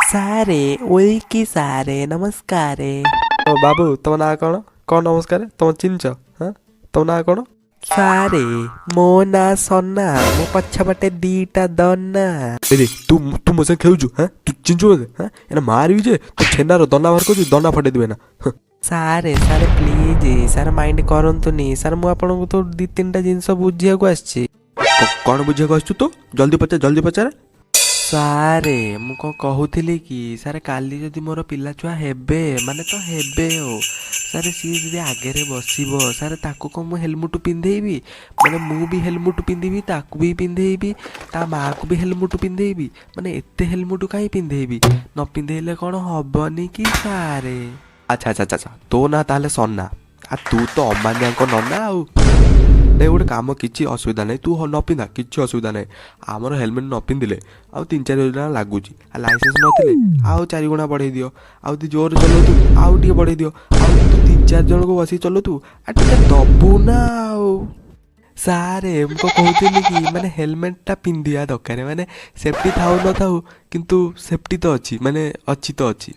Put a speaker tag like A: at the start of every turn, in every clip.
A: ସାରେ ଓଇକି ସାରେ ନମସ୍କାରେ।
B: ଓ ବାବୁ ତମ ନାଁ କ'ଣ? କ'ଣ ନମସ୍କାର? ତମ ଚିହ୍ନିଛ? ହଁ ତମ ନାଁ କ'ଣ?
A: ସାରେ ମୋ ନାଁ ସନା, ମୋ ପଛପଟେ ଦିଟା ଦନା।
B: ଏରେ ତୁ ତୁ ମୋ ସାଙ୍ଗେ ଖେଳୁଛୁ? ହଁ ତୁ ଚିହ୍ନିଛୁ ମୋତେ? ହଁ ଏଇନା ମାରିବି ଯେ ତୁ ଛେନାର ଦନା ବାହାର କରୁଛୁ, ଦନା ଫଟେଇ ଦେବେ ନା।
A: ସାରେ ସାରେ ପ୍ଲିଜ୍ ସାର୍ ମାଇଣ୍ଡ କରନ୍ତୁନି ସାର୍, ମୁଁ ଆପଣଙ୍କୁ ତ 2-3ଟା ଜିନିଷ ବୁଝିବାକୁ ଆସିଛି।
B: କ'ଣ ବୁଝିବାକୁ ଆସିଛୁ ତୁ? ଜଲ୍ଦି ପଚାରେ।
A: ସାରେ ମୁଁ କ'ଣ କହୁଥିଲି କି ସାର୍, କାଲି ଯଦି ମୋର ପିଲାଛୁଆ ହେବେ ମାନେ ତ ହେବେ ଆଉ ସାର୍, ସିଏ ଯଦି ଆଗରେ ବସିବ ସାର୍, ତାକୁ କ'ଣ ମୁଁ ହେଲମେଟ୍ ପିନ୍ଧେଇବି? ମାନେ ମୁଁ ବି ହେଲମେଟ୍ ପିନ୍ଧିବି, ତାକୁ ବି ପିନ୍ଧେଇବି, ତା ମାଆକୁ ବି ହେଲମେଟ୍ ପିନ୍ଧେଇବି। ମାନେ ଏତେ ହେଲମେଟ୍ କାହିଁ ପିନ୍ଧେଇବି? ନ ପିନ୍ଧେଇଲେ କ'ଣ ହବନି କି ସାରେ?
B: ଆଚ୍ଛା ତୋ ନାଁ ତାହେଲେ ସନା। ତୁ ତ ଅମାନ୍ୟାଙ୍କ ନନା ଆଉ। ନାଇଁ ଗୋଟେ କାମ, କିଛି ଅସୁବିଧା ନାହିଁ, ତୁ ନ ପିନ୍ଧା, କିଛି ଅସୁବିଧା ନାହିଁ। ଆମର ହେଲମେଟ୍ ନ ପିନ୍ଧିଲେ ଆଉ 3-4 ଟଙ୍କା ଲାଗୁଛି। ଲାଇସେନ୍ସ ନଥିଲେ ଆଉ 4 ଗୁଣା ବଢ଼େଇ ଦିଅ। ଆଉ ଯଦି ଜୋରରେ ଚଲଉଥିବୁ ଆଉ ଟିକେ ବଢ଼େଇ ଦିଅ। ଆଉ ତୁ 3-4 ଜଣଙ୍କୁ ବସିକି ଚଲଉଥିବୁ, ଟିକେ ଦବୁ ନା ଆଉ।
A: ସାରେ ମୁଁ କ'ଣ କହୁଥିଲି କି ମାନେ ହେଲମେଟ୍ଟା ପିନ୍ଧିବା ଦରକାର, ମାନେ ସେଫ୍ଟି ଥାଉ ନଥାଉ କିନ୍ତୁ ସେଫ୍ଟି ତ ଅଛି,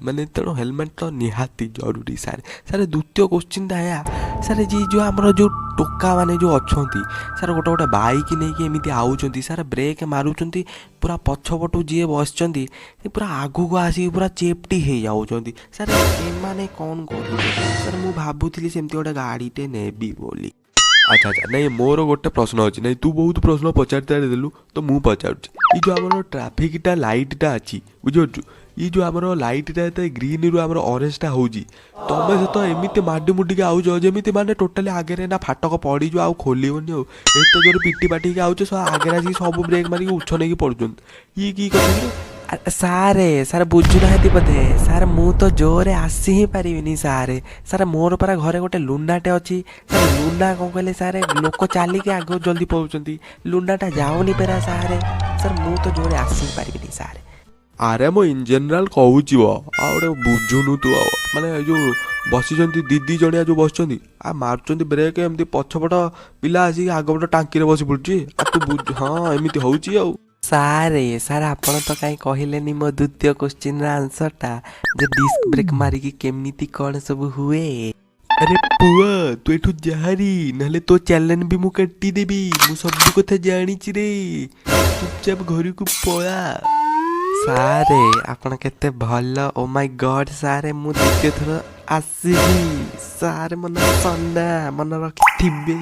A: ମାନେ ତେଣୁ ହେଲମେଟ୍ ତ ନିହାତି ଜରୁରୀ ସାର୍। ସାର୍ ଦ୍ୱିତୀୟ କୋଶ୍ଚିନ୍ଟା ଏହା ସାର୍, ଯେଉଁ ଆମର ଯେଉଁ ଟୋକାମାନେ ଯେଉଁ ଅଛନ୍ତି ସାର୍, ଗୋଟେ ବାଇକ୍ ନେଇକି ଏମିତି ଆଉଛନ୍ତି ସାର୍, ବ୍ରେକ୍ ମାରୁଛନ୍ତି, ପୁରା ପଛପଟୁ ଯିଏ ବସିଛନ୍ତି ସେ ପୁରା ଆଗକୁ ଆସିକି ପୁରା ଚେପ୍ଟି ହେଇଯାଉଛନ୍ତି ସାର୍, ଏମାନେ କ'ଣ କରିବେ ସାର୍? ମୁଁ ଭାବୁଥିଲି ସେମିତି ଗୋଟେ ଗାଡ଼ିଟେ ନେବି ବୋଲି।
B: ଆଚ୍ଛା ନାଇଁ ମୋର ଗୋଟେ ପ୍ରଶ୍ନ ଅଛି। ନାଇଁ ତୁ ବହୁତ ପ୍ରଶ୍ନ ପଚାରିତେ ଦେଲୁ ତ ମୁଁ ପଚାରୁଛି। ଏଇ ଯେଉଁ ଆମର ଟ୍ରାଫିକଟା ଲାଇଟ୍ଟା ଅଛି ବୁଝିପାରୁଛୁ, ଏଇ ଯେଉଁ ଆମର ଲାଇଟ୍ଟା ଏତେ ଗ୍ରୀନ୍ରୁ ଆମର ଅରେଞ୍ଜଟା ହେଉଛି, ତମେ ସହିତ ଏମିତି ମାଡ଼ି ମୁଡ଼ିକି ଆଉଛ ଯେମିତି ମାନେ ଟୋଟାଲି ଆଗରେ ନା ଫାଟକ ପଡ଼ିଯିବ ଆଉ ଖୋଲିବନି। ଆଉ ଏତେ ଜୋରେ ପିଟି ପାଟିକି ଆଉଛ, ଆଗରେ ଆସିକି ସବୁ ବ୍ରେକ୍ ମାରିକି ଉଛ ନେଇକି ପଡ଼ୁଛନ୍ତି। ଇଏ କି କଥା?
A: ସାର୍ ବୁଝୁନାହାନ୍ତି ବୋଧେ ସାର୍, ମୁଁ ତ ଜୋରରେ ଆସି ହିଁ ପାରିବିନି ସାର୍। ସାର୍ ମୋର ପରା ଘରେ ଗୋଟେ ଲୁନାଟେ ଅଛି ସାର୍। ଲୁନା କ'ଣ କହିଲେ ସାର୍, ଲୋକ ଚାଲିକି ଆଗକୁ ଜଲ୍ଦି ପଳାଉଛନ୍ତି, ଲୁନାଟା ଯାଉନି ପରା ସାର୍। ସାର୍ ମୁଁ ତ ଜୋରରେ ଆସି ହିଁ ପାରିବିନି ସାର୍।
B: ଆରେ ମୁଁ ଇନ୍ ଜେନେରାଲ୍ କହୁଛି ଆଉ ଗୋଟେ ବୁଝୁନୁ ତୁ। ଆଉ ମାନେ ଏ ଯେଉଁ ବସିଛନ୍ତି ଦି ଜଣିଆ ଯେଉଁ ବସିଛନ୍ତି ମାରୁଛନ୍ତି ବ୍ରେକ୍, ଏମିତି ପଛପଟ ପିଲା ଆସିକି ଆଗପଟ ଟାଙ୍କିରେ ବସି ପଡ଼ୁଛି। ତୁ ବୁଝ, ହଁ ଏମିତି ହେଉଛି ଆଉ।
A: ସାର୍ ଆପଣ ତ କାହିଁ କହିଲେନି ମୋ ଦ୍ୱିତୀୟ କୋଶ୍ଚିନ୍ର ଆନ୍ସର୍ଟା, ଯେ ଡିସ୍କ ବ୍ରେକ୍ ମାରିକି କେମିତି କ'ଣ ସବୁ ହୁଏ?
B: ଆରେ ପୁଅ ତୁ ଏଠୁ ଯାହାରି, ନହେଲେ ତୋ ଚ୍ୟାଲେଞ୍ଜ ବି ମୁଁ କାଟିଦେବି। ମୁଁ ସବୁ କଥା ଜାଣିଛି ରେ, ଚୁପଚାପ ଘରକୁ ପଳା।
A: ସାରେ ଆପଣ କେତେ ଭଲ, ଓ ମାଇ ଗଡ୍ ସାରେ, ମୁଁ ଦ୍ୱିତୀୟ ଥର ଆସିବି ସାର୍। ମୋ ନାଁ ସନା, ମନେ ରଖିଥିବେ।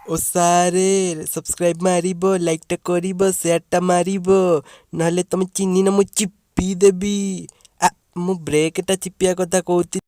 A: ଓ ସାରେ ସବସ୍କ୍ରାଇବ୍ ମାରିବ, ଲାଇକ୍ଟା କରିବ, ସେୟାରଟା ମାରିବ, ନହେଲେ ତମେ ଚିହ୍ନିନ ମୁଁ ଚିପି ଦେବି। ମୁଁ ବ୍ରେକ୍ଟା ଚିପିବା କଥା କହୁଥିଲି।